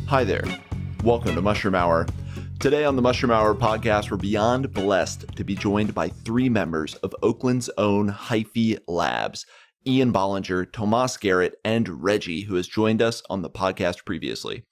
Hi there. Welcome to Mushroom Hour. Today on the Mushroom Hour podcast, we're beyond blessed to be joined by three members of Oakland's own Hyphae Labs, Ian Bollinger, Tomás Garret, and Reggie, who has joined us on the podcast previously.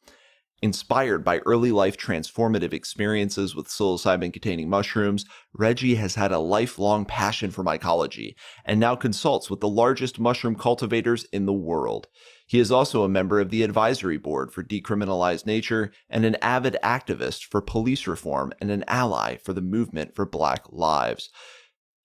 Inspired by early life transformative experiences with psilocybin-containing mushrooms, Reggie has had a lifelong passion for mycology and now consults with the largest mushroom cultivators in the world. He is also a member of the advisory board for Decriminalize Nature and an avid activist for police reform and an ally for the movement for Black Lives.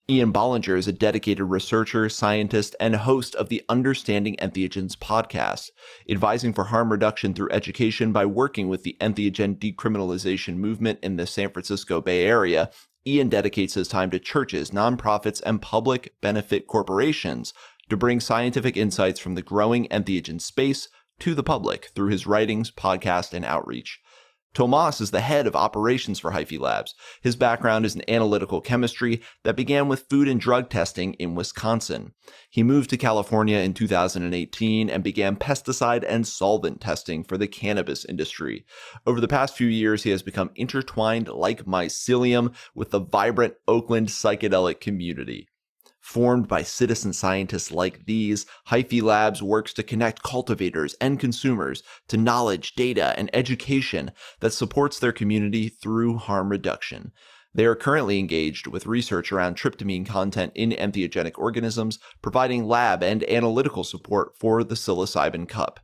Ian Bollinger is a dedicated researcher, scientist, and host of the Understanding Entheogens Podcast, advising for harm reduction through education by working with the entheogen decriminalization movement in the San Francisco Bay Area. Ian dedicates his time to churches, nonprofits, and public benefit corporations to bring scientific insights from the growing entheogen space to the public through his writings, podcast, and outreach. Tomás is the head of operations for Hyphae Labs. His background is in analytical chemistry that began with food and drug testing in Wisconsin. He moved to California in 2018 and began pesticide and solvent testing for the cannabis industry. Over the past few years, he has become intertwined like mycelium with the vibrant Oakland psychedelic community. Formed by citizen scientists like these, Hyphae Labs works to connect cultivators and consumers to knowledge, data, and education that supports their community through harm reduction. They are currently engaged with research around tryptamine content in entheogenic organisms, providing lab and analytical support for the psilocybin cup.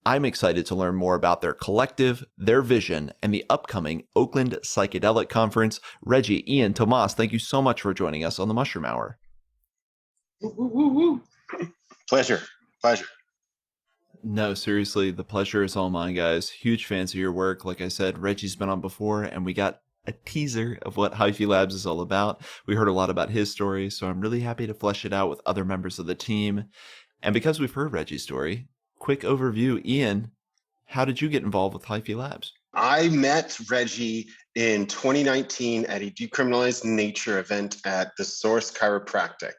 I'm excited to learn more about their collective, their vision, and the upcoming Oakland Psychedelic Conference. Reggie, Ian, Tomás, thank you so much for joining us on the Mushroom Hour. Pleasure. No, seriously, the pleasure is all mine, guys. Huge fans of your work. Like I said, Reggie's been on before, and we got a teaser of what Hyphae Labs is all about. We heard a lot about his story, so I'm really happy to flesh it out with other members of the team. And because we've heard Reggie's story, quick overview. Ian, how did you get involved with Hyphae Labs? I met Reggie in 2019 at a Decriminalize Nature event at the Source Chiropractic.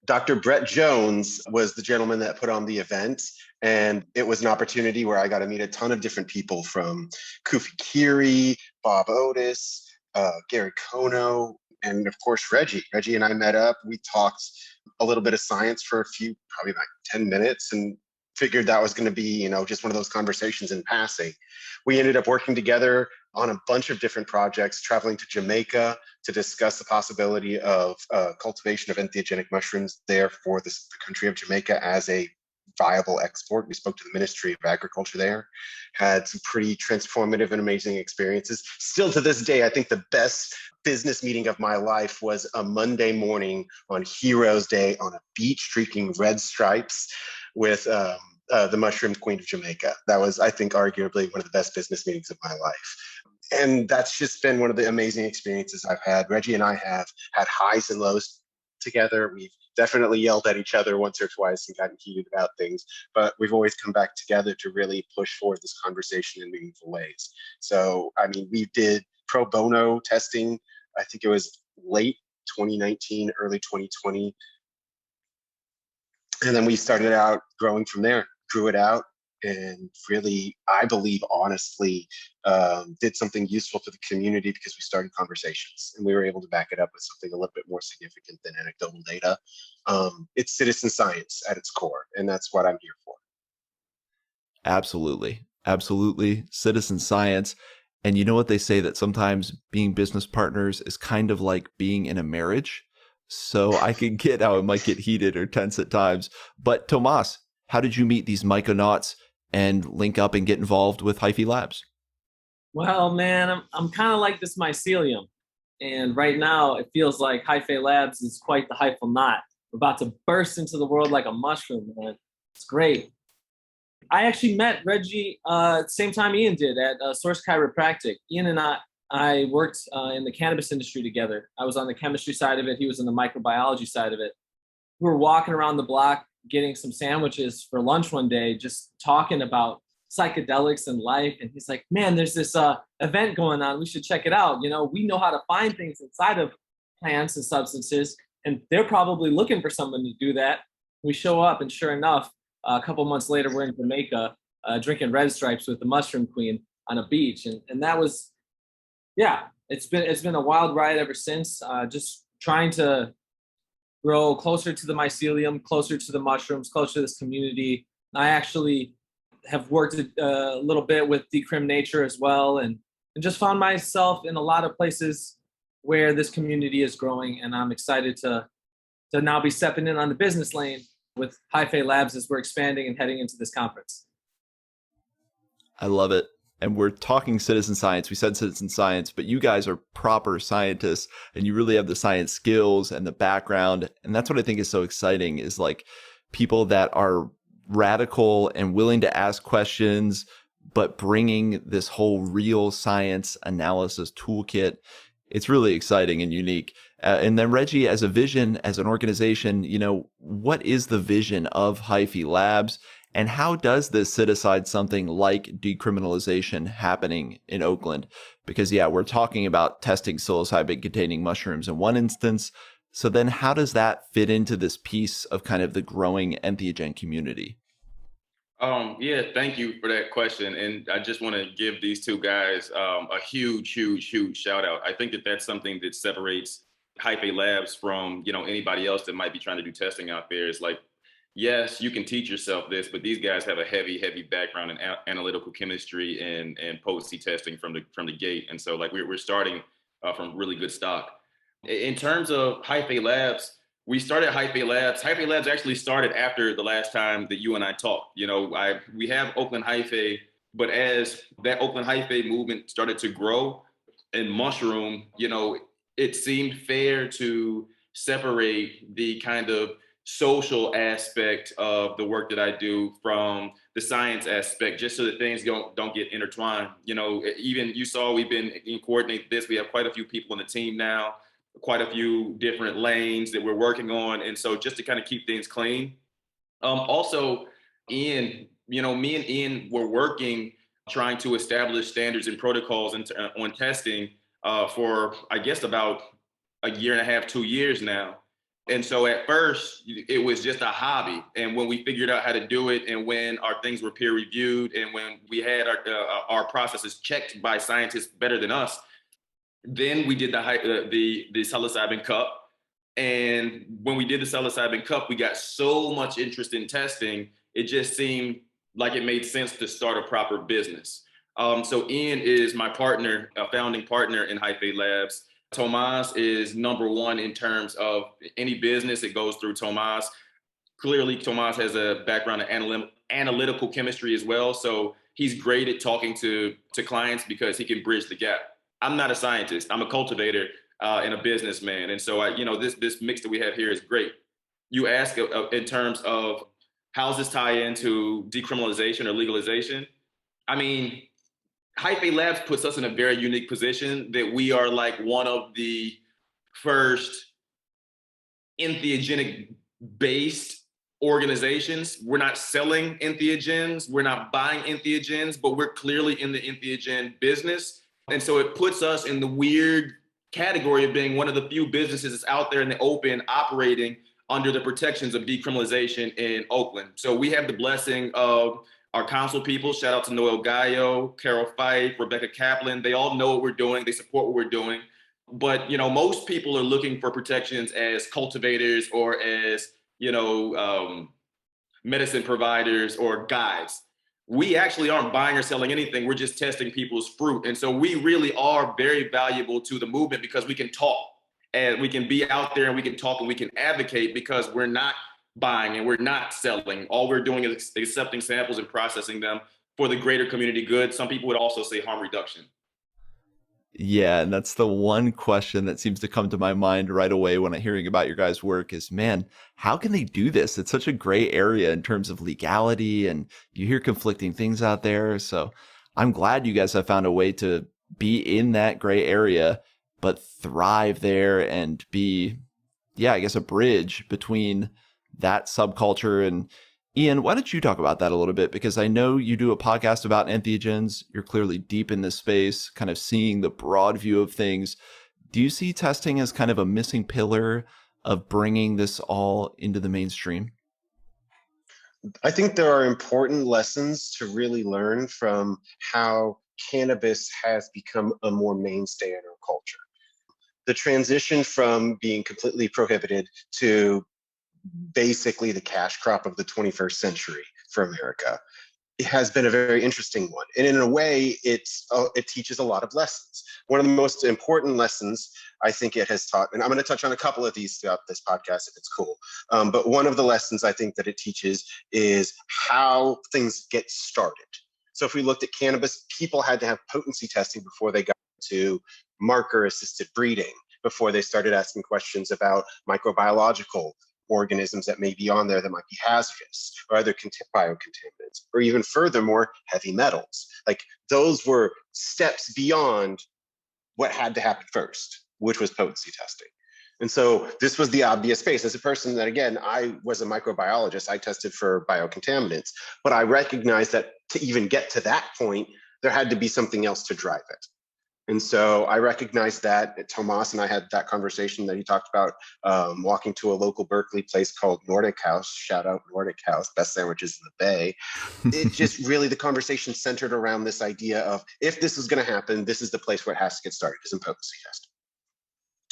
Dr. Brett Jones was the gentleman that put on the event, and it was an opportunity where I got to meet a ton of different people from Kufi Kiri, Bob Otis, Gary Kono, and of course, Reggie. Reggie and I met up. We talked a little bit of science for probably like 10 minutes, and figured that was going to be, just one of those conversations in passing. We ended up working together on a bunch of different projects, traveling to Jamaica to discuss the possibility of cultivation of entheogenic mushrooms there for the country of Jamaica as a viable export. We spoke to the Ministry of Agriculture there, had some pretty transformative and amazing experiences. Still to this day, I think the best business meeting of my life was a Monday morning on Heroes Day on a beach drinking red stripes with the Mushroom Queen of Jamaica. That was, I think, arguably one of the best business meetings of my life. And that's just been one of the amazing experiences I've had. Reggie and I have had highs and lows together. We've definitely yelled at each other once or twice and gotten heated about things, but we've always come back together to really push forward this conversation in meaningful ways. So, we did pro bono testing. I think it was late 2019, early 2020. And then we started out growing from there, grew it out, and really, I believe, honestly, did something useful for the community because we started conversations and we were able to back it up with something a little bit more significant than anecdotal data. It's citizen science at its core, and that's what I'm here for. Absolutely. Citizen science. And you know what they say, that sometimes being business partners is kind of like being in a marriage. So I can get how it might get heated or tense at times. But Tomás, how did you meet these myconauts and link up and get involved with Hyphae Labs? Well, man, I'm kind of like this mycelium. And right now it feels like Hyphae Labs is quite the hyphal knot. We're about to burst into the world like a mushroom, man. It's great. I actually met Reggie same time Ian did at Source Chiropractic. Ian and I worked in the cannabis industry together. I was on the chemistry side of it. He was on the microbiology side of it. We were walking around the block getting some sandwiches for lunch one day, just talking about psychedelics and life. And he's like, man, there's this event going on. We should check it out. We know how to find things inside of plants and substances, and they're probably looking for someone to do that. We show up, and sure enough, a couple months later, we're in Jamaica drinking red stripes with the Mushroom Queen. on a beach. And that was, yeah, it's been a wild ride ever since. Just trying to grow closer to the mycelium, closer to the mushrooms, closer to this community. I actually have worked a little bit with Decriminalize Nature as well, and just found myself in a lot of places where this community is growing, and I'm excited to now be stepping in on the business lane with Hyphae Labs as we're expanding and heading into this conference. I love it. And we're talking citizen science. We said citizen science, but you guys are proper scientists and you really have the science skills and the background. And that's what I think is so exciting is like people that are radical and willing to ask questions, but bringing this whole real science analysis toolkit. It's really exciting and unique. And then Reggie, as a vision, as an organization, what is the vision of Hyphae Labs? And how does this sit aside something like decriminalization happening in Oakland? Because, we're talking about testing psilocybin-containing mushrooms in one instance. So then how does that fit into this piece of kind of the growing entheogen community? Thank you for that question. And I just want to give these two guys a huge shout out. I think that that's something that separates Hyphae Labs from, anybody else that might be trying to do testing out there. It's like, yes, you can teach yourself this, but these guys have a heavy background in analytical chemistry and potency testing from the gate. And so like we're starting from really good stock. In terms of Hyphae Labs, we started Hyphae Labs. Hyphae Labs actually started after the last time that you and I talked. We have Oakland Hyphae, but as that Oakland Hyphae movement started to grow and mushroom, it seemed fair to separate the kind of social aspect of the work that I do from the science aspect, just so that things don't get intertwined. Even you saw we've been coordinating this. We have quite a few people on the team now, quite a few different lanes that we're working on. And so just to kind of keep things clean. Also, Ian, me and Ian were working, trying to establish standards and protocols on testing for, I guess, about a year and a half, 2 years now. And so at first it was just a hobby. And when we figured out how to do it and when our things were peer reviewed and when we had our processes checked by scientists better than us, then we did the psilocybin cup. And when we did the psilocybin cup, we got so much interest in testing. It just seemed like it made sense to start a proper business. So Ian is my partner, a founding partner in Hyphae Labs. Tomás is number one in terms of any business. It goes through Tomás. Clearly, Tomás has a background in analytical chemistry as well. So he's great at talking to clients because he can bridge the gap. I'm not a scientist. I'm a cultivator and a businessman. And so, this mix that we have here is great. You ask in terms of how does this tie into decriminalization or legalization? I mean, Hyphae Labs puts us in a very unique position that we are like one of the first entheogenic-based organizations. We're not selling entheogens, we're not buying entheogens, but we're clearly in the entheogen business. And so it puts us in the weird category of being one of the few businesses that's out there in the open operating under the protections of decriminalization in Oakland. So we have the blessing of our council people. Shout out to Noel Gallo, Carol Fife, Rebecca Kaplan. They all know what we're doing. They support what we're doing. But, most people are looking for protections as cultivators or as, medicine providers or guides. We actually aren't buying or selling anything. We're just testing people's fruit. And so we really are very valuable to the movement because we can talk and we can be out there and we can talk and we can advocate because we're not buying and we're not selling. All we're doing is accepting samples and processing them for the greater community good. Some people would also say harm reduction. Yeah, and that's the one question that seems to come to my mind right away when I'm hearing about your guys' work is, man, how can they do this? It's such a gray area in terms of legality and you hear conflicting things out there. So I'm glad you guys have found a way to be in that gray area, but thrive there and be, I guess, a bridge between that subculture. And Ian, why don't you talk about that a little bit? Because I know you do a podcast about entheogens. You're clearly deep in this space, kind of seeing the broad view of things. Do you see testing as kind of a missing pillar of bringing this all into the mainstream? I think there are important lessons to really learn from how cannabis has become a more mainstay in our culture. The transition from being completely prohibited to basically the cash crop of the 21st century for America, it has been a very interesting one. And in a way, it teaches a lot of lessons. One of the most important lessons I think it has taught, and I'm going to touch on a couple of these throughout this podcast if it's cool, but one of the lessons I think that it teaches is how things get started. So if we looked at cannabis, people had to have potency testing before they got to marker-assisted breeding, before they started asking questions about microbiological organisms that may be on there that might be hazardous, or other biocontaminants, or even furthermore, heavy metals. Like those were steps beyond what had to happen first, which was potency testing. And so this was the obvious space. As a person that, again, I was a microbiologist, I tested for biocontaminants, but I recognized that to even get to that point, there had to be something else to drive it. And so I recognized that. Tomás and I had that conversation that he talked about, walking to a local Berkeley place called Nordic House. Shout out Nordic House, best sandwiches in the Bay. It just really, the conversation centered around this idea of, if this is going to happen, this is the place where it has to get started, is in potency testing.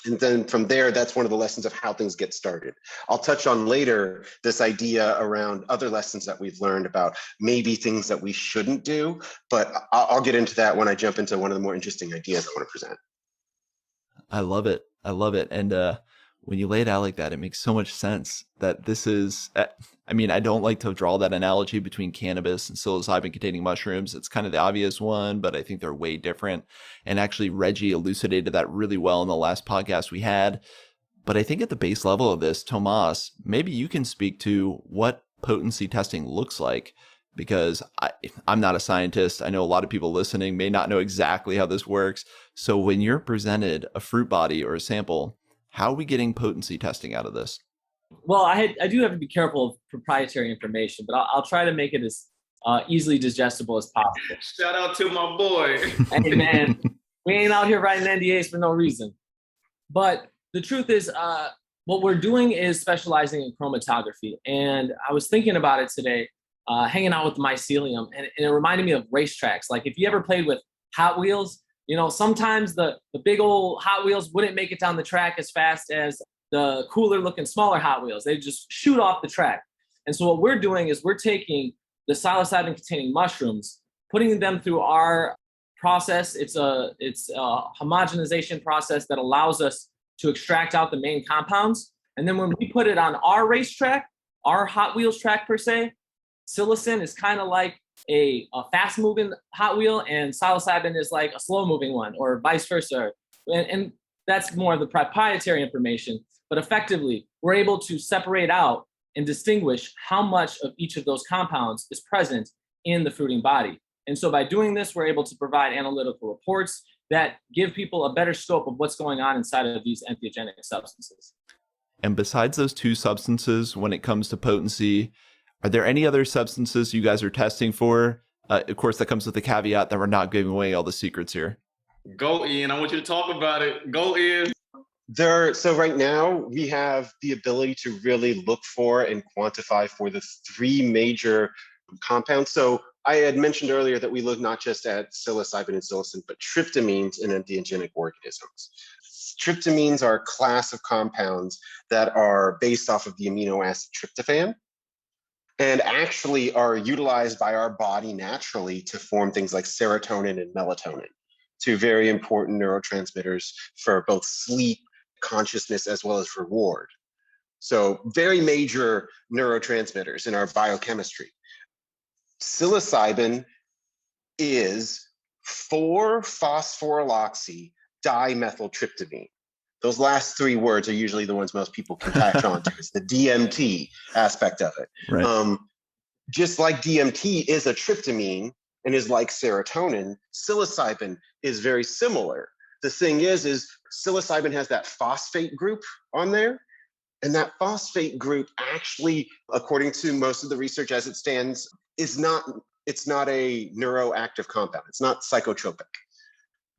And then from there, that's one of the lessons of how things get started. I'll touch on later this idea around other lessons that we've learned about maybe things that we shouldn't do, but I'll get into that when I jump into one of the more interesting ideas I want to present. I love it. I love it. And when you lay it out like that, it makes so much sense that this is, I mean, I don't like to draw that analogy between cannabis and psilocybin-containing mushrooms. It's kind of the obvious one, but I think they're way different. And actually, Reggie elucidated that really well in the last podcast we had. But I think at the base level of this, Tomás, maybe you can speak to what potency testing looks like, because I'm not a scientist. I know a lot of people listening may not know exactly how this works. So when you're presented a fruit body or a sample, how are we getting potency testing out of this? Well, I do have to be careful of proprietary information, but I'll try to make it as easily digestible as possible. Shout out to my boy. Hey, man, we ain't out here writing NDAs for no reason. But the truth is, what we're doing is specializing in chromatography. And I was thinking about it today, hanging out with the mycelium, and it reminded me of racetracks. Like if you ever played with Hot Wheels, you know, sometimes the big old Hot Wheels wouldn't make it down the track as fast as the cooler looking smaller Hot Wheels. They just shoot off the track. And so what we're doing is we're taking the psilocybin-containing mushrooms, putting them through our process. It's a homogenization process that allows us to extract out the main compounds. And then when we put it on our racetrack, our Hot Wheels track per se, psilocin is kind of like a fast-moving Hot Wheel, and psilocybin is like a slow-moving one, or vice versa. And that's more of the proprietary information. But effectively, we're able to separate out and distinguish how much of each of those compounds is present in the fruiting body. And so by doing this, we're able to provide analytical reports that give people a better scope of what's going on inside of these entheogenic substances. And besides those two substances, when it comes to potency, are there any other substances you guys are testing for? Of course, that comes with the caveat that we're not giving away all the secrets here. Go, Ian. I want you to talk about it. Go, Ian. So right now, we have the ability to really look for and quantify for the three major compounds. So I had mentioned earlier that we look not just at psilocybin and psilocin, but tryptamines in entheogenic organisms. Tryptamines are a class of compounds that are based off of the amino acid tryptophan, and actually are utilized by our body naturally to form things like serotonin and melatonin, two very important neurotransmitters for both sleep, consciousness, as well as reward. So very major neurotransmitters in our biochemistry. Psilocybin is 4-phosphoryloxy dimethyltryptamine. Those last three words are usually the ones most people can catch on to. It's the DMT aspect of it. Right. Just like DMT is a tryptamine and is like serotonin, psilocybin is very similar. The thing is psilocybin has that phosphate group on there. And that phosphate group actually, according to most of the research as it stands, it's not a neuroactive compound. It's not psychotropic.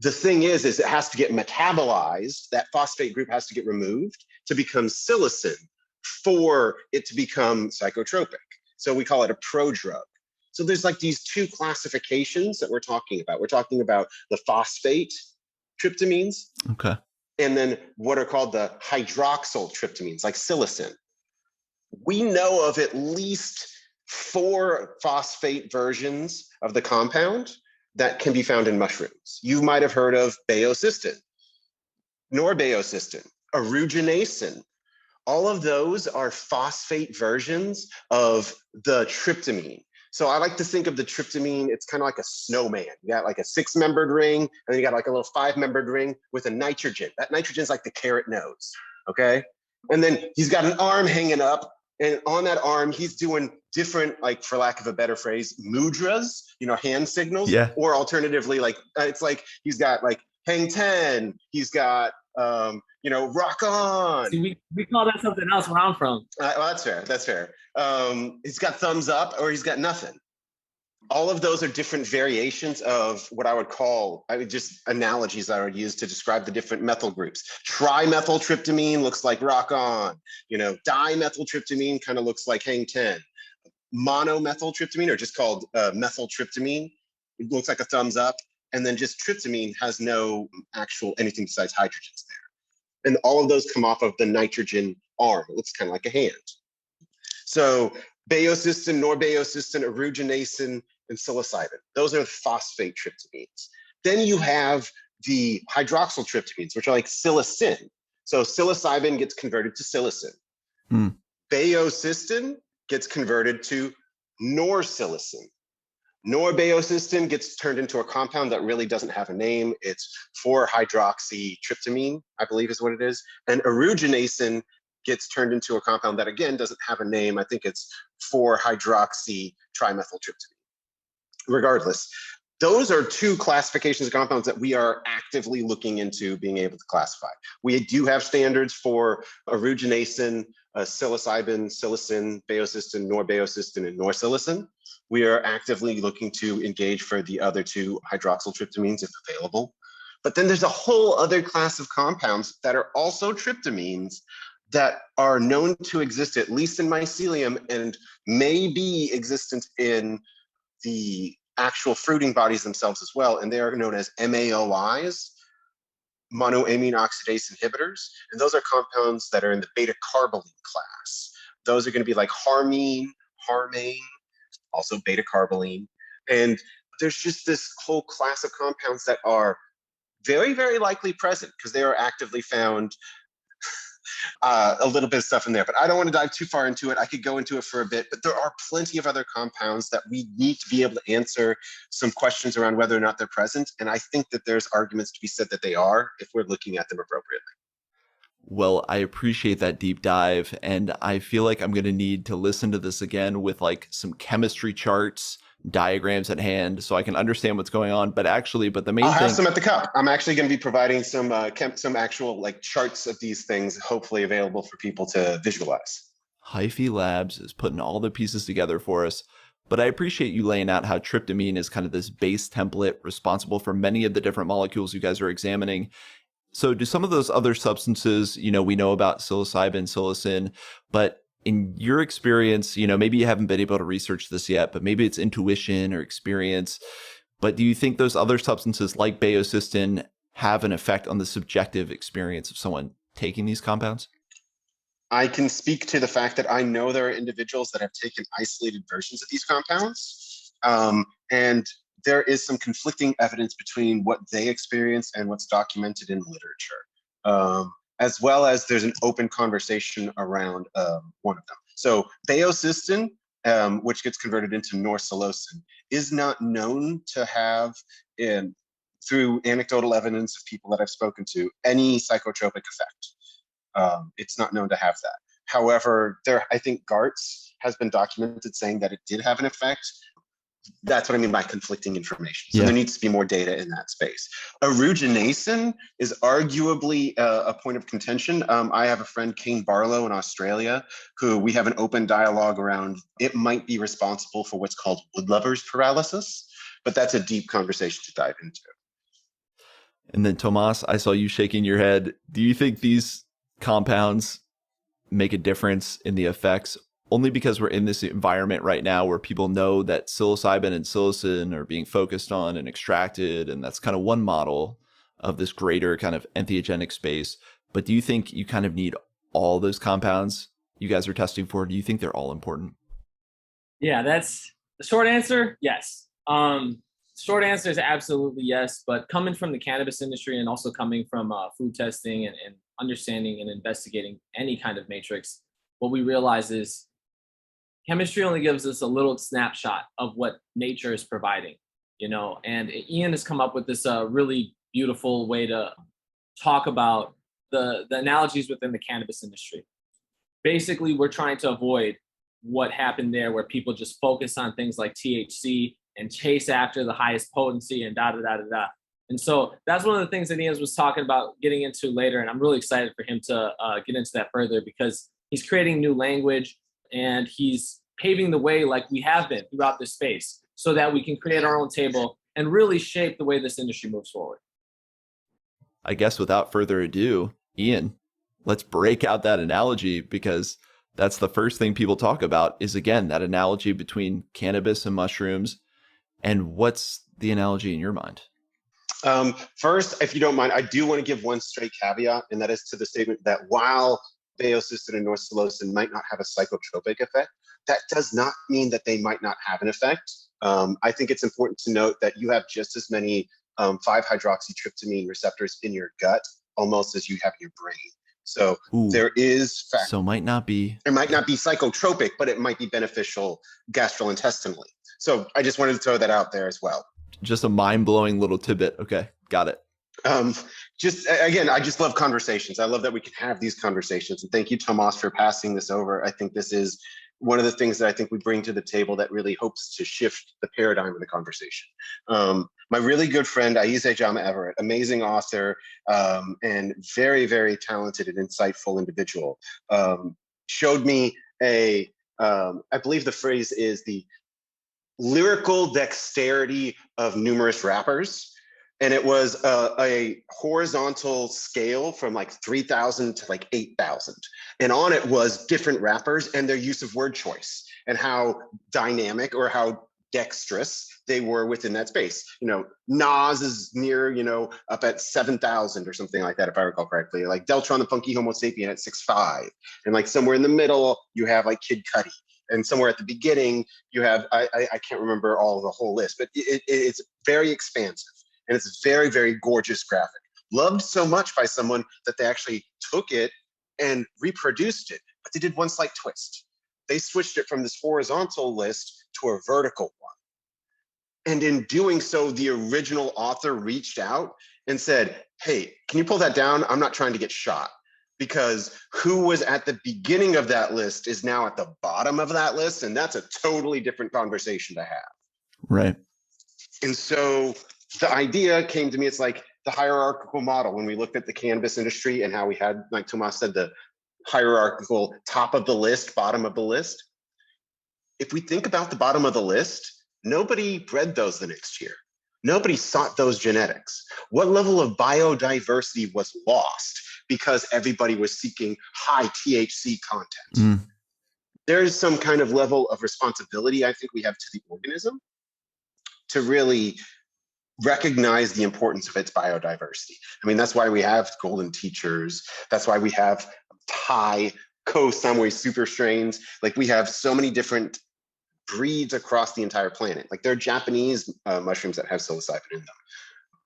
The thing is it has to get metabolized. That phosphate group has to get removed to become psilocin for it to become psychotropic. So we call it a prodrug. So there's like these two classifications that we're talking about. We're talking about the phosphate tryptamines. Okay. And then what are called the hydroxyl tryptamines, like psilocin. We know of at least 4 phosphate versions of the compound that can be found in mushrooms. You might have heard of baeocystin, norbaeocystin, aruginacin. All of those are phosphate versions of the tryptamine. So I like to think of the tryptamine, it's kind of like a snowman. You got like a 6-membered ring, and then you got like a little 5-membered ring with a nitrogen. That nitrogen is like the carrot nose, okay? And then he's got an arm hanging up, and on that arm, he's doing different, like, for lack of a better phrase, mudras, hand signals. Yeah. Or alternatively, like, it's like he's got like hang 10, he's got, rock on. See, we call that something else where I'm from. Well, that's fair. He's got thumbs up or he's got nothing. All of those are different variations of what I would call, just analogies that I would use to describe the different methyl groups. Trimethyltryptamine looks like rock on. Dimethyltryptamine kind of looks like hang 10. Monomethyltryptamine, or just called methyltryptamine, it looks like a thumbs up. And then just tryptamine has no actual anything besides hydrogens there. And all of those come off of the nitrogen arm. It looks kind of like a hand. So baeocystin, norbaeocystin, aruginacin, and psilocybin. Those are the phosphate tryptamines. Then you have the hydroxyl tryptamines, which are like psilocin. So psilocybin gets converted to psilocin. Baeocystin gets converted to norpsilocin. Norbaeocystin gets turned into a compound that really doesn't have a name. It's 4-hydroxytryptamine, I believe is what it is. And aruginacin gets turned into a compound that, again, doesn't have a name. I think it's 4-hydroxytrimethyltryptamine. Regardless, those are 2 classifications of compounds that we are actively looking into being able to classify. We do have standards for aruginacin, psilocybin, psilocin, baeocystin, norbaeocystin, and norpsilocin. We are actively looking to engage for the other 2 hydroxyltryptamines if available. But then there's a whole other class of compounds that are also tryptamines that are known to exist, at least in mycelium, and may be existent in the actual fruiting bodies themselves as well. And they are known as MAOIs, monoamine oxidase inhibitors. And those are compounds that are in the beta-carboline class. Those are going to be like harmine, also beta-carboline. And there's just this whole class of compounds that are very, very likely present because they are actively found. A little bit of stuff in there, but I don't want to dive too far into it. I could go into it for a bit, but there are plenty of other compounds that we need to be able to answer some questions around whether or not they're present. And I think that there's arguments to be said that they are if we're looking at them appropriately. Well, I appreciate that deep dive, and I feel like I'm going to need to listen to this again with like some chemistry charts, diagrams at hand, so I can understand what's going on. But the main I'll thing, have some at the cup. I'm actually going to be providing some actual like charts of these things, hopefully available for people to visualize. Hyphae Labs is putting all the pieces together for us. But I appreciate you laying out how tryptamine is kind of this base template responsible for many of the different molecules you guys are examining. So do some of those other substances, we know about psilocybin, psilocin, but in your experience, maybe you haven't been able to research this yet, but maybe it's intuition or experience. But do you think those other substances like baeocystin have an effect on the subjective experience of someone taking these compounds? I can speak to the fact that I know there are individuals that have taken isolated versions of these compounds. And there is some conflicting evidence between what they experience and what's documented in literature. As well as there's an open conversation around one of them. So baeocystin, which gets converted into norpsilocin, is not known to have, through anecdotal evidence of people that I've spoken to, any psychotropic effect. It's not known to have that. However, I think Gart's has been documented saying that it did have an effect. That's what I mean by conflicting information. So there needs to be more data in that space. Aruginacin is arguably a point of contention. I have a friend, Kane Barlow in Australia, who we have an open dialogue around. It might be responsible for what's called wood lovers paralysis, but that's a deep conversation to dive into. And then Tomás, I saw you shaking your head. Do you think these compounds make a difference in the effects, only because we're in this environment right now where people know that psilocybin and psilocin are being focused on and extracted. And that's kind of one model of this greater kind of entheogenic space. But do you think you kind of need all those compounds you guys are testing for? Do you think they're all important? Yeah, that's the short answer. Yes. Short answer is absolutely yes. But coming from the cannabis industry and also coming from food testing and understanding and investigating any kind of matrix, what we realize is chemistry only gives us a little snapshot of what nature is providing, and Ian has come up with this really beautiful way to talk about the analogies within the cannabis industry. Basically, we're trying to avoid what happened there where people just focus on things like THC and chase after the highest potency and da-da-da-da-da. And so that's one of the things that Ian was talking about getting into later. And I'm really excited for him to get into that further because he's creating new language and he's paving the way like we have been throughout this space so that we can create our own table and really shape the way this industry moves forward. I guess without further ado, Ian, let's break out that analogy because that's the first thing people talk about is, again, that analogy between cannabis and mushrooms. And what's the analogy in your mind? First, if you don't mind, I do want to give one straight caveat, and that is to the statement that while baeocystin and north psilocin might not have a psychotropic effect, that does not mean that they might not have an effect. I think it's important to note that you have just as many 5-hydroxytryptamine receptors in your gut almost as you have in your brain. So there is fact. So it might not be psychotropic, but it might be beneficial gastrointestinally. So I just wanted to throw that out there as well. Just a mind-blowing little tidbit. Okay, got it. Again, I just love conversations. I love that we can have these conversations. And thank you, Tomás, for passing this over. I think this is one of the things that I think we bring to the table that really hopes to shift the paradigm of the conversation. My really good friend, Hyphae Labs, amazing author, and very, very talented and insightful individual, showed me I believe the phrase is the lyrical dexterity of numerous rappers. And it was a horizontal scale from like 3,000 to like 8,000. And on it was different rappers and their use of word choice and how dynamic or how dexterous they were within that space. Nas is near, up at 7,000 or something like that, if I recall correctly. Like Deltron the Funky Homo Sapien at 6'5". And like somewhere in the middle, you have like Kid Cudi. And somewhere at the beginning, you have, I can't remember all of the whole list, but it's very expansive. And it's very, very gorgeous graphic. Loved so much by someone that they actually took it and reproduced it, but they did one slight twist. They switched it from this horizontal list to a vertical one. And in doing so, the original author reached out and said, hey, can you pull that down? I'm not trying to get shot. Because who was at the beginning of that list is now at the bottom of that list. And that's a totally different conversation to have. Right. And so the idea came to me, it's like the hierarchical model. When we looked at the cannabis industry and how we had, like Tomás said, the hierarchical top of the list, bottom of the list. If we think about the bottom of the list, nobody bred those the next year. Nobody sought those genetics. What level of biodiversity was lost because everybody was seeking high THC content? There's some kind of level of responsibility I think we have to the organism to really recognize the importance of its biodiversity. I mean, that's why we have golden teachers. That's why we have Thai Koh Samui super strains. Like we have so many different breeds across the entire planet. Like there are Japanese mushrooms that have psilocybin in them.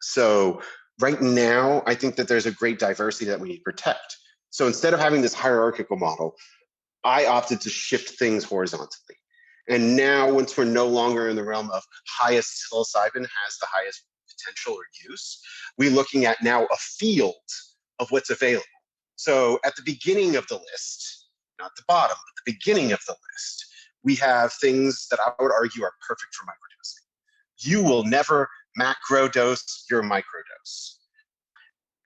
So right now, I think that there's a great diversity that we need to protect. So instead of having this hierarchical model, I opted to shift things horizontally. And now, once we're no longer in the realm of highest psilocybin has the highest potential or use, we're looking at now a field of what's available. So at the beginning of the list, not the bottom, but the beginning of the list, we have things that I would argue are perfect for microdosing. You will never macrodose your microdose.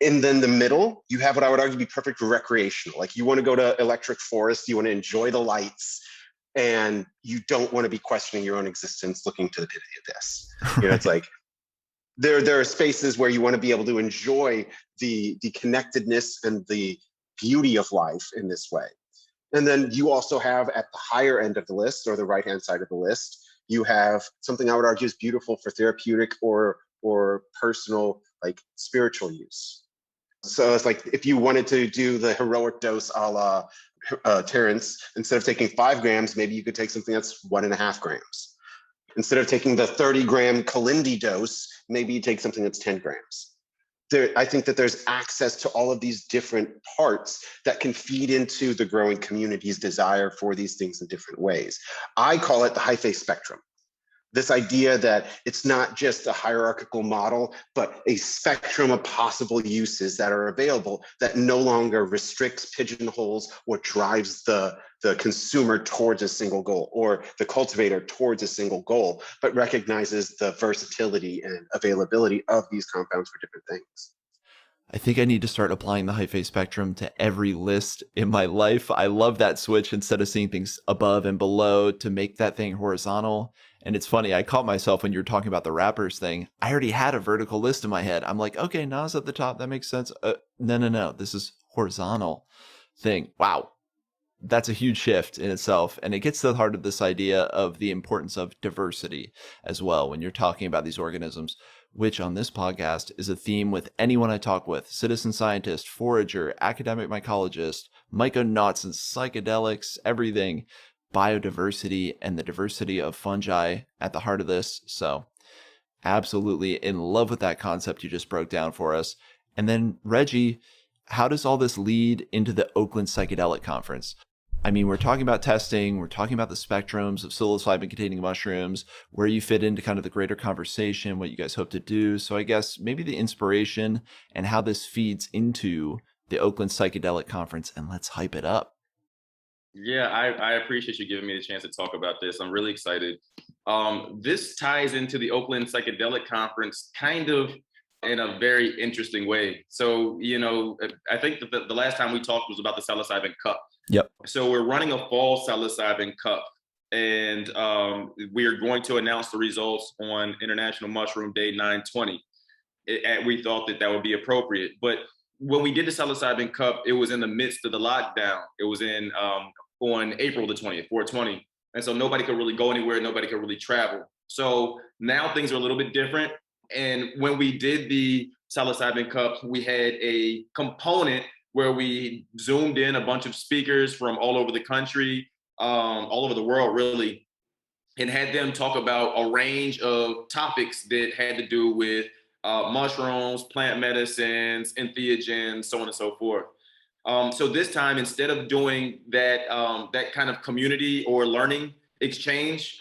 And then the middle, you have what I would argue be perfect for recreational. Like you want to go to electric forest, you want to enjoy the lights, and you don't want to be questioning your own existence looking to the pit of the abyss. It's like there are spaces where you want to be able to enjoy the connectedness and the beauty of life in this way. And then you also have at the higher end of the list, or the right-hand side of the list, you have something I would argue is beautiful for therapeutic or personal, like spiritual use. So it's like if you wanted to do the heroic dose a la Terrence, instead of taking 5 grams, maybe you could take something that's 1.5 grams. Instead of taking the 30-gram Kalindi dose, maybe you take something that's 10 grams. I think that there's access to all of these different parts that can feed into the growing community's desire for these things in different ways. I call it the Hyphae spectrum. This idea that it's not just a hierarchical model, but a spectrum of possible uses that are available that no longer restricts, pigeonholes, or drives the consumer towards a single goal or the cultivator towards a single goal, but recognizes the versatility and availability of these compounds for different things. I think I need to start applying the Hyphae spectrum to every list in my life. I love that switch instead of seeing things above and below to make that thing horizontal. And it's funny, I caught myself when you were talking about the rappers thing. I already had a vertical list in my head. I'm like, okay, Nas at the top. That makes sense. No. This is horizontal thing. Wow. That's a huge shift in itself. And it gets to the heart of this idea of the importance of diversity as well when you're talking about these organisms, which on this podcast is a theme with anyone I talk with: citizen scientist, forager, academic mycologist, myconauts and psychedelics, everything. Biodiversity and the diversity of fungi at the heart of this. So absolutely in love with that concept you just broke down for us. And then Reggie, how does all this lead into the Oakland Psychedelic Conference? I mean, we're talking about testing, we're talking about the spectrums of psilocybin-containing mushrooms, where you fit into kind of the greater conversation, what you guys hope to do. So I guess maybe the inspiration and how this feeds into the Oakland Psychedelic Conference, and let's hype it up. Yeah, I appreciate you giving me the chance to talk about this. I'm really excited. This ties into the Oakland Psychedelic Conference kind of in a very interesting way. So, I think that the last time we talked was about the psilocybin cup. Yep. So we're running a fall psilocybin cup, and we are going to announce the results on International Mushroom Day 9/20. We thought that would be appropriate. But when we did the psilocybin cup, it was in the midst of the lockdown. It was on April the 20th, 4/20. And so nobody could really go anywhere. Nobody could really travel. So now things are a little bit different. And when we did the psilocybin cup, we had a component where we zoomed in a bunch of speakers from all over the country, all over the world, really, and had them talk about a range of topics that had to do with mushrooms, plant medicines, entheogens, so on and so forth. So this time, instead of doing that kind of community or learning exchange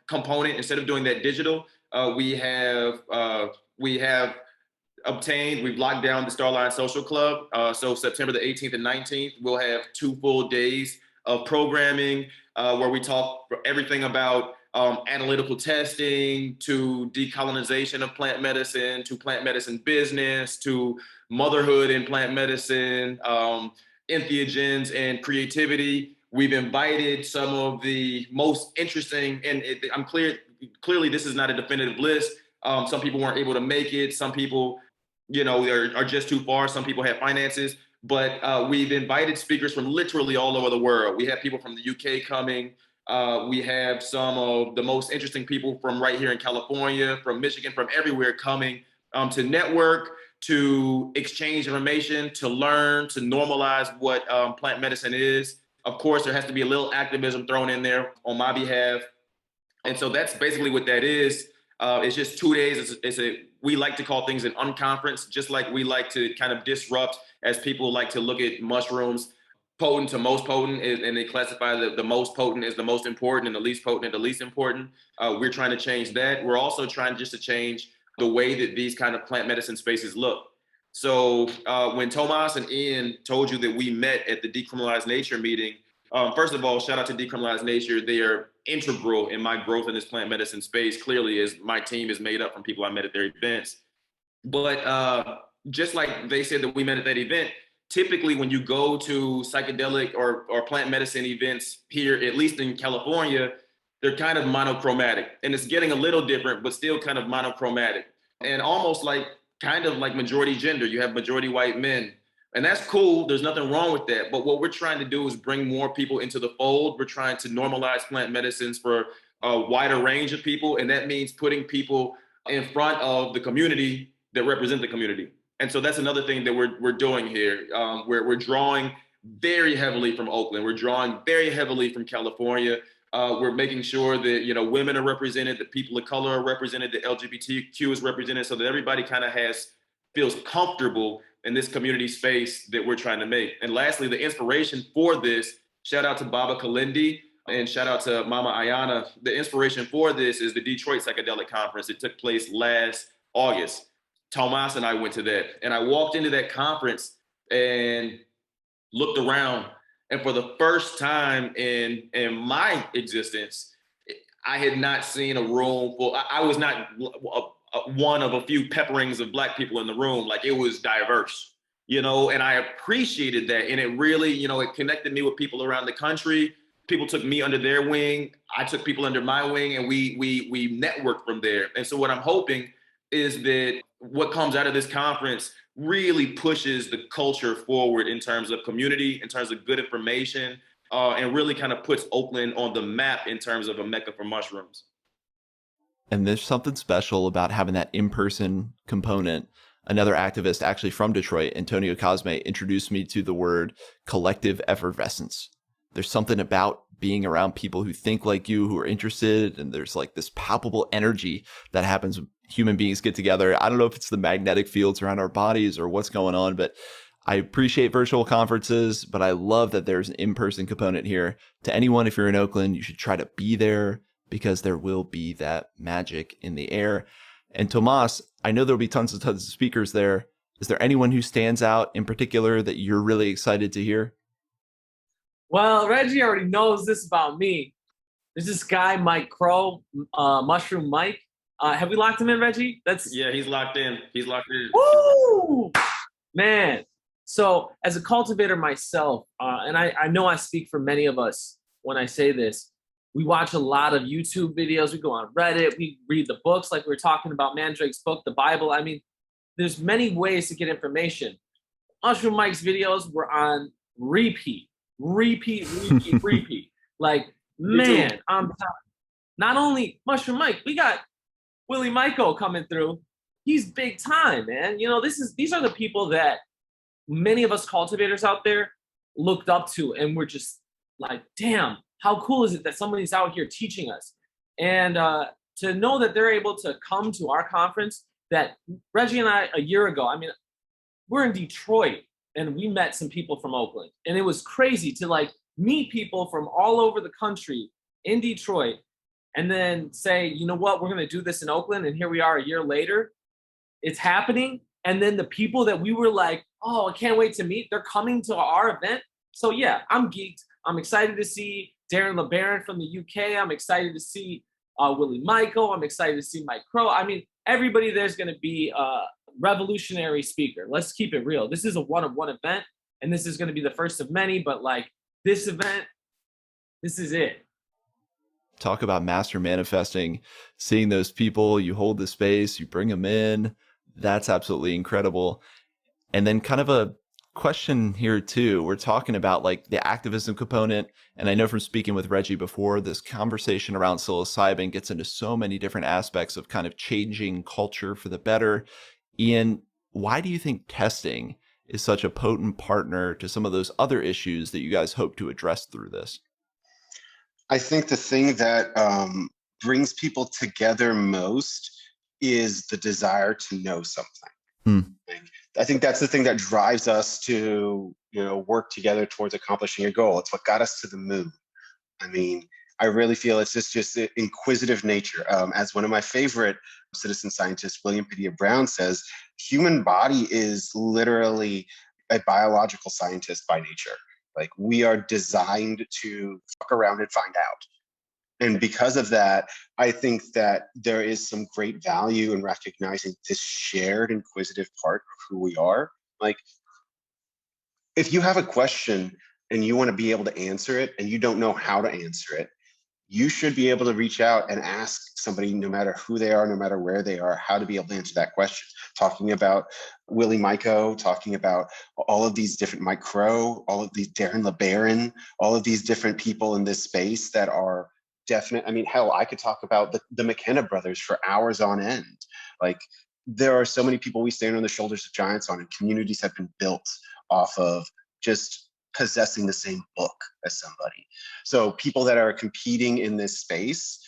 component, instead of doing that digital, we've locked down the Starline Social Club. So September the 18th and 19th, we'll have 2 full days of programming where we talk everything about analytical testing, to decolonization of plant medicine, to plant medicine business, to motherhood in plant medicine, entheogens and creativity. We've invited some of the most interesting, and clearly this is not a definitive list. Some people weren't able to make it. Some people, are just too far. Some people have finances, but we've invited speakers from literally all over the world. We have people from the UK coming. We have some of the most interesting people from right here in California, from Michigan, from everywhere coming to network, to exchange information, to learn, to normalize what plant medicine is. Of course, there has to be a little activism thrown in there on my behalf. And so that's basically what that is. It's just 2 days. We like to call things an unconference, just like we like to kind of disrupt, as people like to look at mushrooms, potent to most potent, and they classify the most potent as the most important and the least potent as the least important. We're trying to change that. We're also trying just to change the way that these kind of plant medicine spaces look. So when Tomás and Ian told you that we met at the Decriminalize Nature meeting, first of all, shout out to Decriminalize Nature. They are integral in my growth in this plant medicine space, clearly, as my team is made up from people I met at their events. But just like they said that we met at that event, typically when you go to psychedelic or plant medicine events here, at least in California, they're kind of monochromatic. And it's getting a little different, but still kind of monochromatic. And almost like kind of like majority gender. You have majority white men. And that's cool. There's nothing wrong with that. But what we're trying to do is bring more people into the fold. We're trying to normalize plant medicines for a wider range of people. And that means putting people in front of the community that represent the community. And so that's another thing that we're doing here. We're drawing very heavily from Oakland. We're drawing very heavily from California. We're making sure that, women are represented, the people of color are represented, the LGBTQ is represented, so that everybody kind of feels comfortable in this community space that we're trying to make. And lastly, the inspiration for this, shout out to Baba Kalindi and shout out to Mama Ayana. The inspiration for this is the Detroit Psychedelic Conference. It took place last August. Tomás and I went to that, and I walked into that conference and looked around, and for the first time in my existence, I had not seen a room full. I was not one of a few pepperings of Black people in the room. Like, it was diverse, and I appreciated that. And it really, it connected me with people around the country. People took me under their wing. I took people under my wing, and we networked from there. And so what I'm hoping is that what comes out of this conference really pushes the culture forward in terms of community, in terms of good information, and really kind of puts Oakland on the map in terms of a mecca for mushrooms. And there's something special about having that in-person component. Another activist actually from Detroit, Antonio Cosme, introduced me to the word collective effervescence. There's something about being around people who think like you, who are interested, and there's like this palpable energy that happens when human beings get together. I don't know if it's the magnetic fields around our bodies or what's going on, but I appreciate virtual conferences, but I love that there's an in-person component here. To anyone, if you're in Oakland, you should try to be there because there will be that magic in the air. And Tomás, I know there'll be tons of speakers there. Is there anyone who stands out in particular that you're really excited to hear? Well, Reggie already knows this about me. There's this guy, Mike Crow, Mushroom Mike. Have we locked him in, Reggie? Yeah, he's locked in. He's locked in. Woo! Man. So as a cultivator myself, and I know I speak for many of us when I say this, we watch a lot of YouTube videos. We go on Reddit. We read the books like we were talking about Mandrake's book, the Bible. I mean, there's many ways to get information. Mushroom Mike's videos were on repeat. Like, man, I'm not only Mushroom Mike, we got Willie Michael coming through. He's big time, man. These are the people that many of us cultivators out there looked up to, and we're just like, damn, how cool is it that somebody's out here teaching us? And to know that they're able to come to our conference, that Reggie and I, a year ago, I mean, we're in Detroit and we met some people from Oakland, and it was crazy to like meet people from all over the country in Detroit and then say, you know what, we're going to do this in Oakland. And here we are a year later, it's happening. And then the people that we were like, oh, I can't wait to meet, they're coming to our event. So yeah, I'm geeked. I'm excited to see Darren LeBaron from the UK. I'm excited to see Willie Michael. I'm excited to see Mike Crow. I mean, everybody there's going to be a revolutionary speaker. Let's keep it real. This is a one-of-one event, and this is going to be the first of many, but like this event, this is it. Talk about master manifesting, seeing those people, you hold the space, you bring them in. That's absolutely incredible. And then kind of a question here too. We're talking about like the activism component. And I know from speaking with Reggie before, this conversation around psilocybin gets into so many different aspects of kind of changing culture for the better. Ian, why do you think testing is such a potent partner to some of those other issues that you guys hope to address through this? I think the thing that brings people together most is the desire to know something. I think that's the thing that drives us to, work together towards accomplishing a goal. It's what got us to the moon. I mean, I really feel it's just inquisitive nature. As one of my favorite citizen scientists, William Padilla Brown, says, human body is literally a biological scientist by nature. Like, we are designed to fuck around and find out. And because of that, I think that there is some great value in recognizing this shared inquisitive part of who we are. Like, if you have a question and you want to be able to answer it and you don't know how to answer it, you should be able to reach out and ask somebody, no matter who they are, no matter where they are, how to be able to answer that question. Talking about Willie Myco talking about all of these different all of these Darren LeBaron, all of these different people in this space that are definite. I mean, hell, I could talk about the McKenna brothers for hours on end. Like, there are so many people we stand on the shoulders of giants on, and communities have been built off of just possessing the same book as somebody. So people that are competing in this space,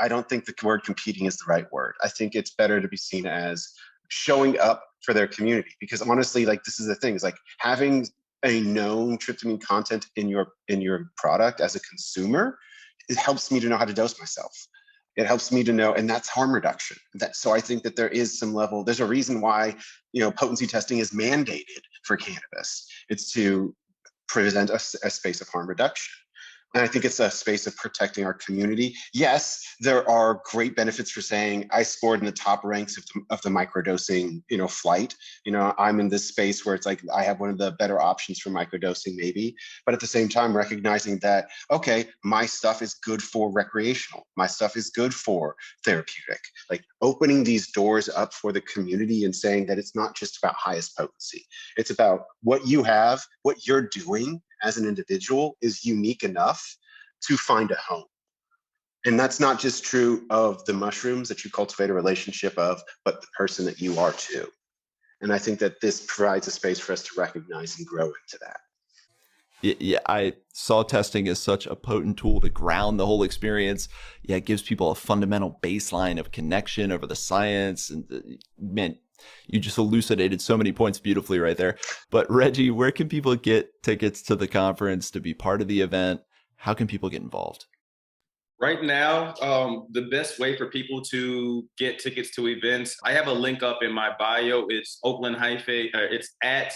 I don't think the word competing is the right word. I think it's better to be seen as showing up for their community, because honestly, like, this is the thing, is like having a known tryptamine content in your product as a consumer, it helps me to know how to dose myself. It helps me to know, and that's harm reduction. So I think that there is some level, there's a reason why, potency testing is mandated for cannabis. It's to present a space of harm reduction. And I think it's a space of protecting our community. Yes, there are great benefits for saying I scored in the top ranks of the microdosing, flight. I'm in this space where it's like I have one of the better options for microdosing, maybe. But at the same time, recognizing that, okay, my stuff is good for recreational. My stuff is good for therapeutic. Like, opening these doors up for the community and saying that it's not just about highest potency. It's about what you have, what you're doing as an individual is unique enough to find a home. And that's not just true of the mushrooms that you cultivate a relationship of, but the person that you are too. And I think that this provides a space for us to recognize and grow into that. Yeah, I saw testing as such a potent tool to ground the whole experience. Yeah, it gives people a fundamental baseline of connection over the science. And man, you just elucidated so many points beautifully right there. But Reggie, where can people get tickets to the conference, to be part of the event? How can people get involved? Right now, the best way for people to get tickets to events, I have a link up in my bio. It's Oakland Hyphae. It's at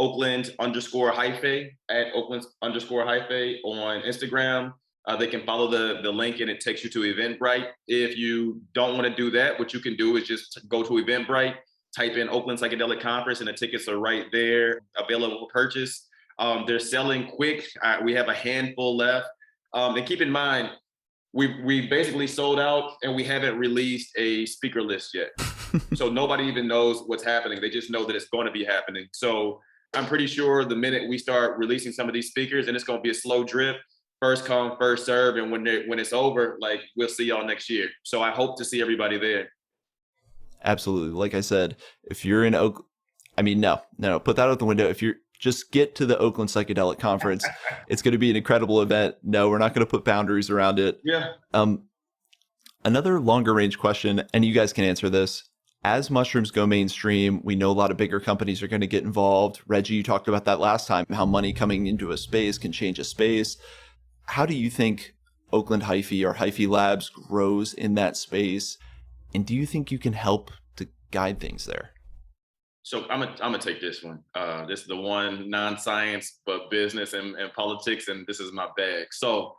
Oakland_Hyphae, at Oakland_Hyphae on Instagram. They can follow the link and it takes you to Eventbrite. If you don't want to do that, what you can do is just go to Eventbrite, type in Oakland Psychedelic Conference, and the tickets are right there, available for purchase. They're selling quick. We have a handful left. And keep in mind, we basically sold out and we haven't released a speaker list yet. So nobody even knows what's happening. They just know that it's going to be happening. So I'm pretty sure the minute we start releasing some of these speakers, and it's going to be a slow drip, first come, first serve. And when it's over, like, we'll see y'all next year. So I hope to see everybody there. Absolutely. Like I said, if you're in Oakland, no, put that out the window. If you're just get to the Oakland Psychedelic Conference, it's going to be an incredible event. No, we're not going to put boundaries around it. Yeah. Another longer range question, and you guys can answer this. As mushrooms go mainstream, we know a lot of bigger companies are going to get involved. Reggie, you talked about that last time, how money coming into a space can change a space. How do you think Oakland Hyphae or Hyphae Labs grows in that space? And do you think you can help to guide things there? So I'm gonna take this one. This is the one, non-science, but business and politics, and this is my bag. So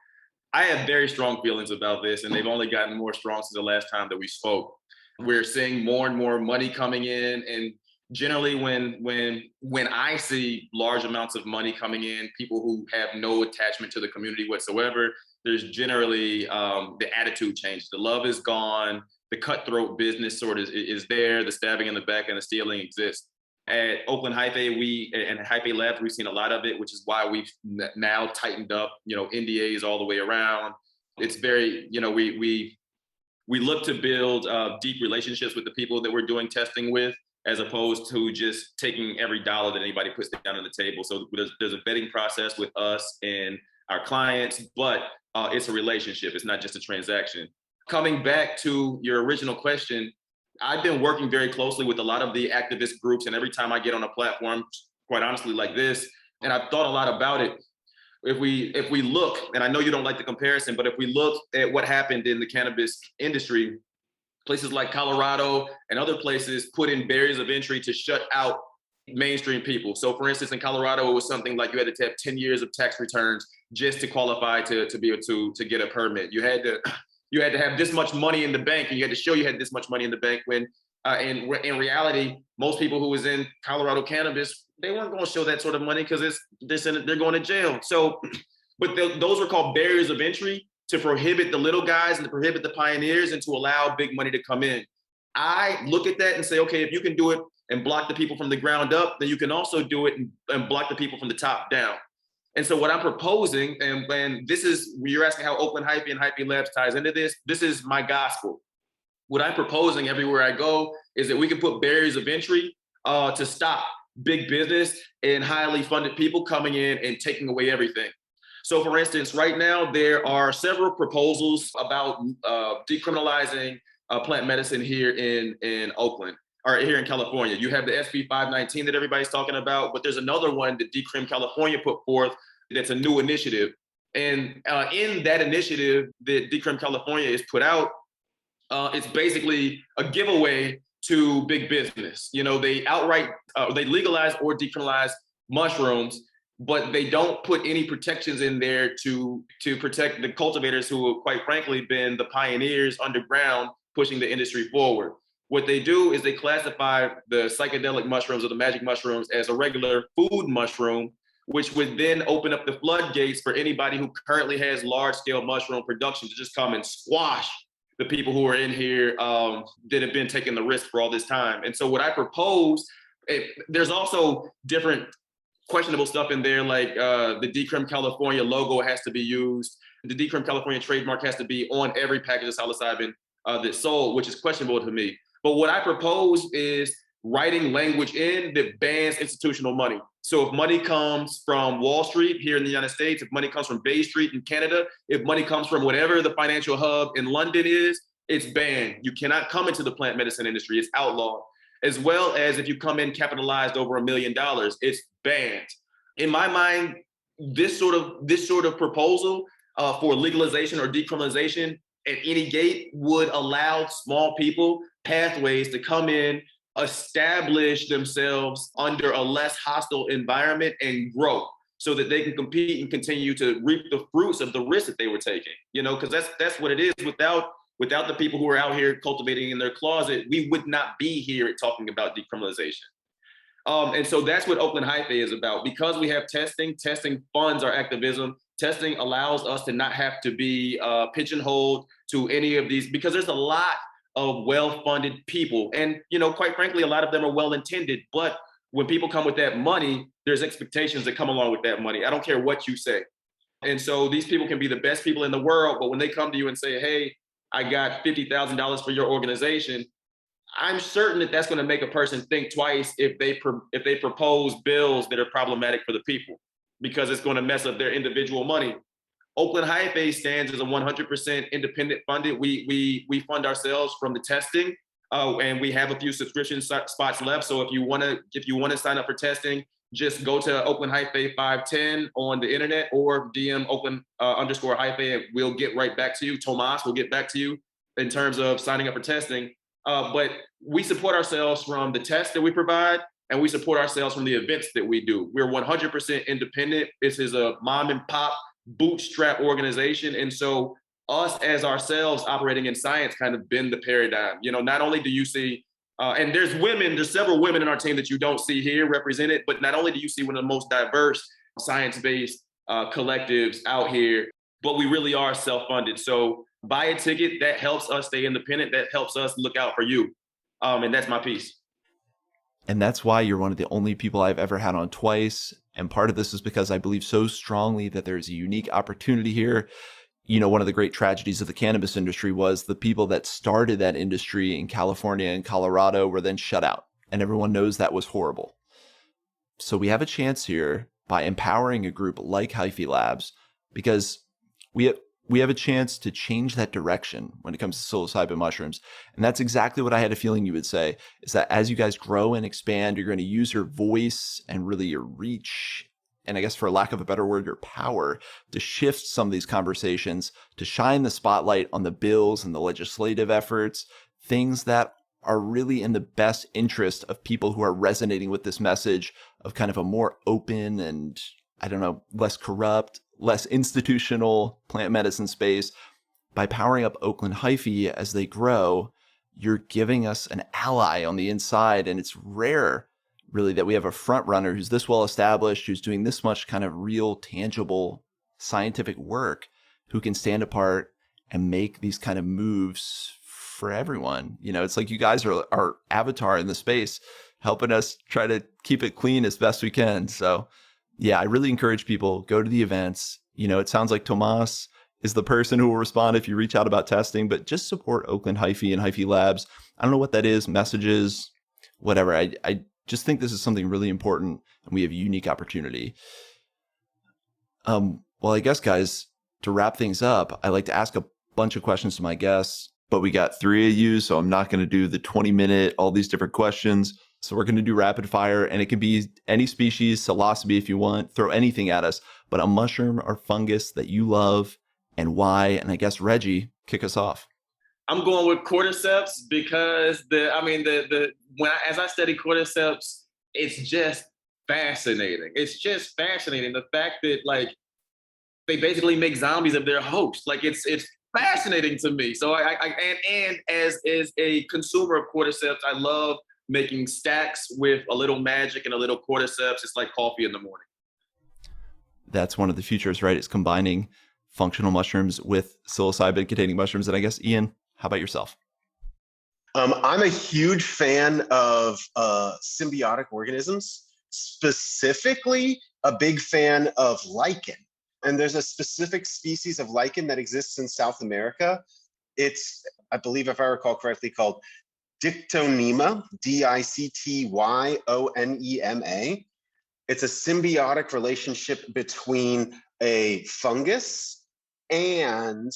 I have very strong feelings about this, and they've only gotten more strong since the last time that we spoke. We're seeing more and more money coming in, and generally when I see large amounts of money coming in, people who have no attachment to the community whatsoever, there's generally the attitude change. The love is gone. The cutthroat business sort of is there. The stabbing in the back and the stealing exists. At Oakland Hyphae, and Hyphae Labs, we've seen a lot of it, which is why we've now tightened up, NDAs all the way around. It's very, we look to build deep relationships with the people that we're doing testing with, as opposed to just taking every dollar that anybody puts down on the table. So there's a vetting process with us and our clients, but it's a relationship. It's not just a transaction. Coming back to your original question, I've been working very closely with a lot of the activist groups, and every time I get on a platform, quite honestly, like this, and I've thought a lot about it. If we look, and I know you don't like the comparison, but if we look at what happened in the cannabis industry, places like Colorado and other places put in barriers of entry to shut out mainstream people. So for instance, in Colorado, it was something like you had to have 10 years of tax returns just to qualify to be able to get a permit. You had to have this much money in the bank, and you had to show you had this much money in the bank, when in reality, most people who was in Colorado cannabis, they weren't going to show that sort of money because they're going to jail. So, but those were called barriers of entry to prohibit the little guys and to prohibit the pioneers and to allow big money to come in. I look at that and say, okay, if you can do it and block the people from the ground up, then you can also do it and block the people from the top down. And so what I'm proposing, and this is, you're asking how Oakland Hyphae and Hyphae Labs ties into this is my gospel. What I'm proposing everywhere I go is that we can put barriers of entry to stop big business and highly funded people coming in and taking away everything. So for instance, right now, there are several proposals about decriminalizing plant medicine here in Oakland, or here in California. You have the SB 519 that everybody's talking about, but there's another one that Decrim California put forth that's a new initiative. And in that initiative that Decrim California is put out, it's basically a giveaway to big business. You know, they outright, they legalize or decriminalize mushrooms, but they don't put any protections in there to protect the cultivators who have, quite frankly, been the pioneers underground pushing the industry forward. What they do is they classify the psychedelic mushrooms or the magic mushrooms as a regular food mushroom, which would then open up the floodgates for anybody who currently has large-scale mushroom production to just come and squash the people who are in here that have been taking the risk for all this time. And so what I propose, there's also different questionable stuff in there, like the Decrim California logo has to be used. The Decrim California trademark has to be on every package of psilocybin that's sold, which is questionable to me. But what I propose is writing language in that bans institutional money. So if money comes from Wall Street here in the United States, if money comes from Bay Street in Canada, if money comes from whatever the financial hub in London is, it's banned. You cannot come into the plant medicine industry, it's outlawed. As well as if you come in capitalized over $1 million, it's banned. In my mind, this sort of proposal for legalization or decriminalization at any gate would allow small people pathways to come in, establish themselves under a less hostile environment and grow so that they can compete and continue to reap the fruits of the risk that they were taking, you know, because that's what it is. Without the people who are out here cultivating in their closet, we would not be here talking about decriminalization. And so that's what Oakland Hyphae is about. Because we have testing funds our activism. Testing allows us to not have to be pigeonholed to any of these, because there's a lot of well-funded people. And, you know, quite frankly, a lot of them are well-intended. But when people come with that money, there's expectations that come along with that money. I don't care what you say. And so these people can be the best people in the world, but when they come to you and say, hey, I got $50,000 for your organization, I'm certain that that's going to make a person think twice if they propose bills that are problematic for the people, because it's going to mess up their individual money. Oakland Hyphae stands as a 100% independent funded. We fund ourselves from the testing, and we have a few subscription spots left. So if you want to sign up for testing, just go to Oakland Hyphae 510 on the internet or DM Oakland _Hyphae, and we'll get right back to you. Tomás will get back to you in terms of signing up for testing. But we support ourselves from the tests that we provide, and we support ourselves from the events that we do. We're 100% independent. This is a mom and pop bootstrap organization. And so us as ourselves operating in science kind of bend the paradigm. You know, not only do you see, and there's several women in our team that you don't see here represented, but not only do you see one of the most diverse science-based collectives out here, but we really are self-funded. So buy a ticket. That helps us stay independent. That helps us look out for you. And that's my piece. And that's why you're one of the only people I've ever had on twice. And part of this is because I believe so strongly that there's a unique opportunity here. You know, one of the great tragedies of the cannabis industry was the people that started that industry in California and Colorado were then shut out. And everyone knows that was horrible. So we have a chance here by empowering a group like Hyphae Labs, because we have a chance to change that direction when it comes to psilocybin mushrooms. And that's exactly what I had a feeling you would say, is that as you guys grow and expand, you're going to use your voice and really your reach, and I guess for lack of a better word, your power, to shift some of these conversations, to shine the spotlight on the bills and the legislative efforts, things that are really in the best interest of people who are resonating with this message of kind of a more open and, I don't know, less corrupt, less institutional plant medicine space. By powering up Oakland Hyphae as they grow, you're giving us an ally on the inside. And it's rare, really, that we have a front runner who's this well established, who's doing this much kind of real, tangible scientific work, who can stand apart and make these kind of moves for everyone. You know, it's like you guys are our avatar in the space, helping us try to keep it clean as best we can. So yeah, I really encourage people, go to the events. It sounds like Tomás is the person who will respond if you reach out about testing, but just support Oakland Hyphae and Hyphae Labs. I don't know what that is, messages, whatever. I just think this is something really important, and we have a unique opportunity. Well, I guess, guys, to wrap things up, I like to ask a bunch of questions to my guests, but we got 3 of you, so I'm not going to do the 20-minute, all these different questions. So we're going to do rapid fire, and it can be any species, psilocybe if you want, throw anything at us, but a mushroom or fungus that you love and why. And I guess, Reggie, kick us off. I'm going with cordyceps because as I study cordyceps, it's just fascinating. It's just fascinating. The fact that they basically make zombies of their host. It's fascinating to me. So and as a consumer of cordyceps, I love making stacks with a little magic and a little cordyceps. It's like coffee in the morning. That's one of the futures, right? It's combining functional mushrooms with psilocybin-containing mushrooms. And I guess, Ian, how about yourself? I'm a huge fan of symbiotic organisms, specifically a big fan of lichen. And there's a specific species of lichen that exists in South America. It's, I believe, if I recall correctly, called Dictonema, Dictyonema. It's a symbiotic relationship between a fungus and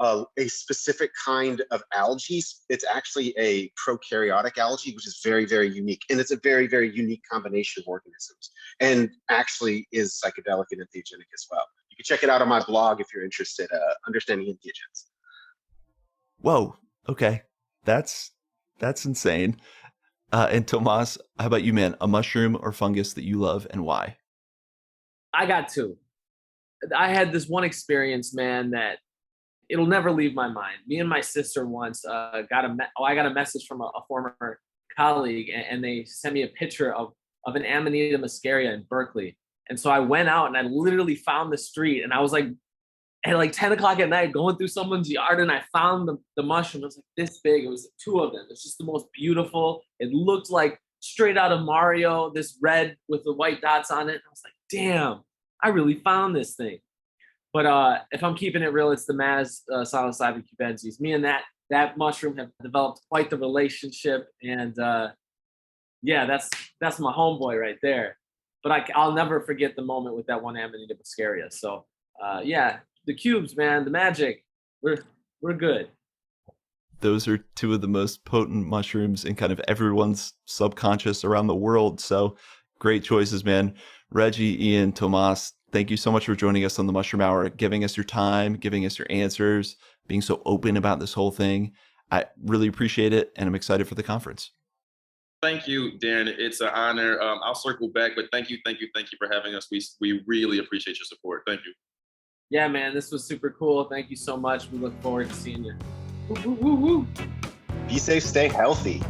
a specific kind of algae. It's actually a prokaryotic algae, which is very, very unique. And it's a very, very unique combination of organisms, and actually is psychedelic and entheogenic as well. You can check it out on my blog if you're interested, Understanding Entheogens. Whoa. Okay. That's insane. And Tomás, how about you, man? A mushroom or fungus that you love and why? I got 2. I had this one experience, man, that it'll never leave my mind. Me and my sister once I got a message from a former colleague, and they sent me a picture of an Amanita muscaria in Berkeley. And so I went out and I literally found the street, and I was at 10 o'clock at night going through someone's yard, and I found the mushroom. It was this big. It was 2 of them. It's just the most beautiful. It looked like straight out of Mario, this red with the white dots on it. I was like, damn, I really found this thing. But if I'm keeping it real, it's the Maz psilocybin cubensis. Me and that mushroom have developed quite the relationship, and yeah, that's my homeboy right there. But I'll never forget the moment with that one Amanita muscaria. So yeah, the cubes, man, the magic, we're good. Those are 2 of the most potent mushrooms in kind of everyone's subconscious around the world. So great choices, man. Reggie, Ian, Tomás, thank you so much for joining us on the Mushroom Hour, giving us your time, giving us your answers, being so open about this whole thing. I really appreciate it, and I'm excited for the conference. Thank you, Darren. It's an honor. I'll circle back, but thank you for having us. We really appreciate your support. Thank you. Yeah, man, this was super cool. Thank you so much. We look forward to seeing you. Woo, woo, woo, woo. Be safe, stay healthy.